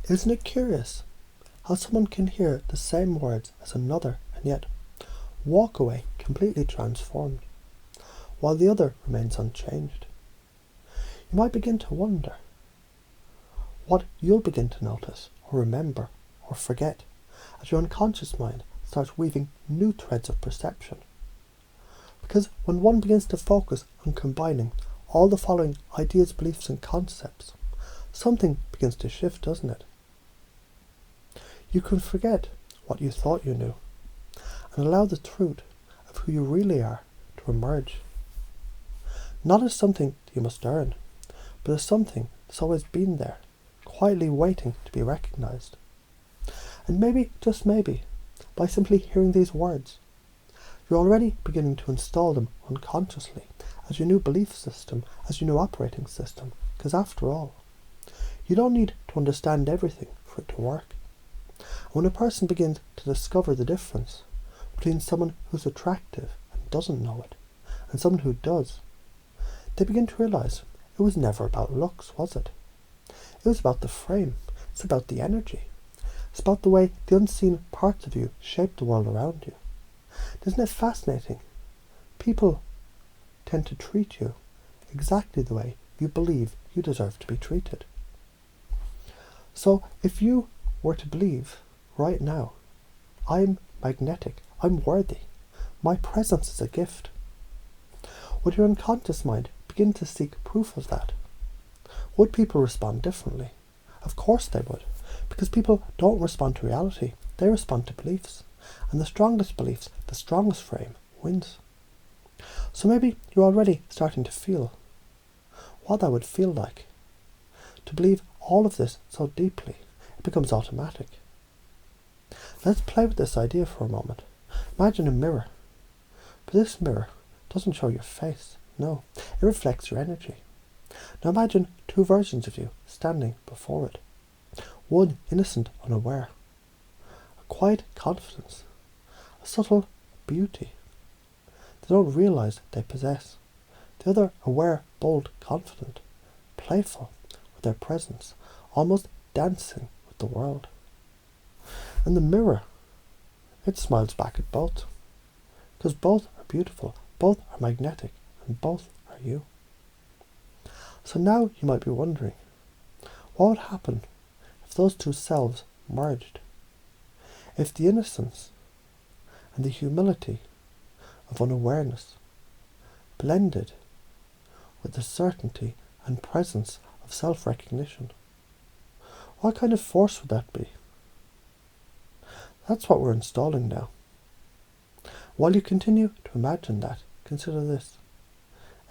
Isn't it curious how someone can hear the same words as another and yet walk away completely transformed, while the other remains unchanged? You might begin to wonder what you'll begin to notice or remember or forget as your unconscious mind starts weaving new threads of perception. Because when one begins to focus on combining all the following ideas, beliefs and concepts, something begins to shift, doesn't it? You can forget what you thought you knew and allow the truth of who you really are to emerge. Not as something you must earn, but as something that's always been there, quietly waiting to be recognized. And maybe, just maybe, by simply hearing these words, you're already beginning to install them unconsciously as your new belief system, as your new operating system, because after all, you don't need to understand everything for it to work. And when a person begins to discover the difference between someone who's attractive and doesn't know it, and someone who does, they begin to realize it was never about looks, was it? It was about the frame. It's about the energy. It's about the way the unseen parts of you shape the world around you. Isn't it fascinating? People tend to treat you exactly the way you believe you deserve to be treated. So if you were to believe right now, I'm magnetic, I'm worthy, my presence is a gift, would your unconscious mind begin to seek proof of that? Would people respond differently? Of course they would, because people don't respond to reality, they respond to beliefs. And the strongest beliefs, the strongest frame, wins. So maybe you're already starting to feel what that would feel like. To believe all of this so deeply, it becomes automatic. Let's play with this idea for a moment. Imagine a mirror. But this mirror doesn't show your face, no, it reflects your energy. Now imagine two versions of you standing before it. One innocent, unaware. A quiet confidence. A subtle beauty they don't realize they possess. The other aware, bold, confident, playful with their presence, almost dancing with the world. And the mirror, it smiles back at both. Because both are beautiful, both are magnetic, and both are you. So now you might be wondering, what would happen if those two selves merged? If the innocence and the humility of unawareness blended with the certainty and presence of self-recognition, what kind of force would that be? That's what we're installing now. While you continue to imagine that, consider this.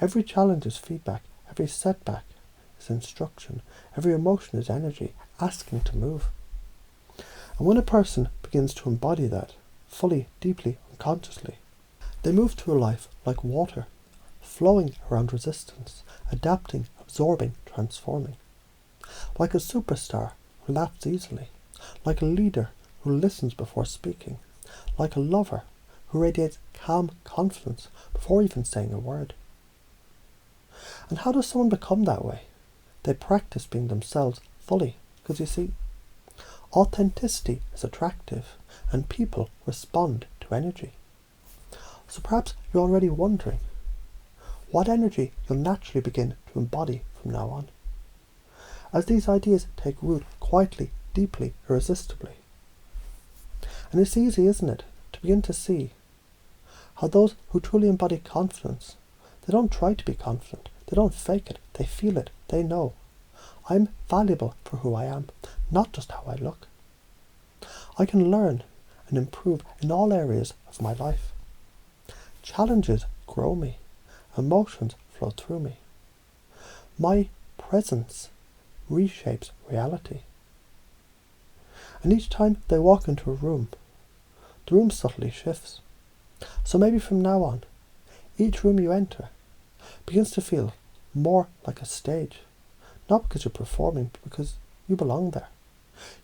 Every challenge is feedback, every setback is instruction, every emotion is energy asking to move. And when a person begins to embody that, fully, deeply, unconsciously, they move through life like water, flowing around resistance, adapting, absorbing, transforming. Like a superstar who laughs easily, like a leader who listens before speaking, like a lover who radiates calm confidence before even saying a word. And how does someone become that way? They practice being themselves fully, because you see, authenticity is attractive and people respond to energy. So perhaps you're already wondering what energy you'll naturally begin to embody from now on. As these ideas take root quietly, deeply, irresistibly. And it's easy, isn't it, to begin to see how those who truly embody confidence, they don't try to be confident, they don't fake it, they feel it, they know. I'm valuable for who I am, not just how I look. I can learn and improve in all areas of my life. Challenges grow me, emotions flow through me. My presence reshapes reality. And each time they walk into a room, the room subtly shifts. So maybe from now on, each room you enter begins to feel more like a stage. Not because you're performing, but because you belong there.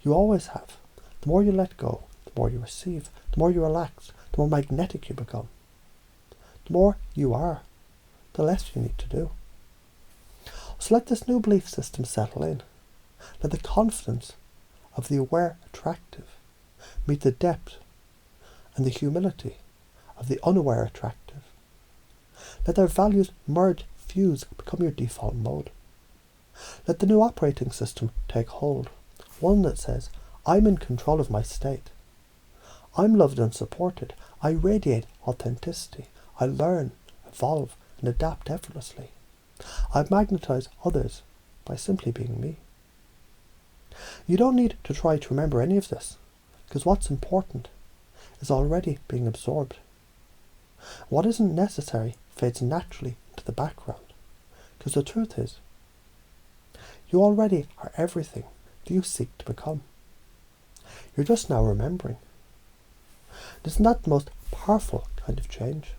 You always have. The more you let go, the more you receive. The more you relax, the more magnetic you become. The more you are, the less you need to do. So let this new belief system settle in. Let the confidence of the aware attractive meet the depth and the humility of the unaware attractive. Let their values merge, fuse, become your default mode. Let the new operating system take hold, one that says, I'm in control of my state. I'm loved and supported. I radiate authenticity. I learn, evolve, and adapt effortlessly. I magnetize others by simply being me. You don't need to try to remember any of this, because what's important is already being absorbed. What isn't necessary fades naturally into the background, because the truth is, you already are everything that you seek to become. You're just now remembering. Isn't that the most powerful kind of change?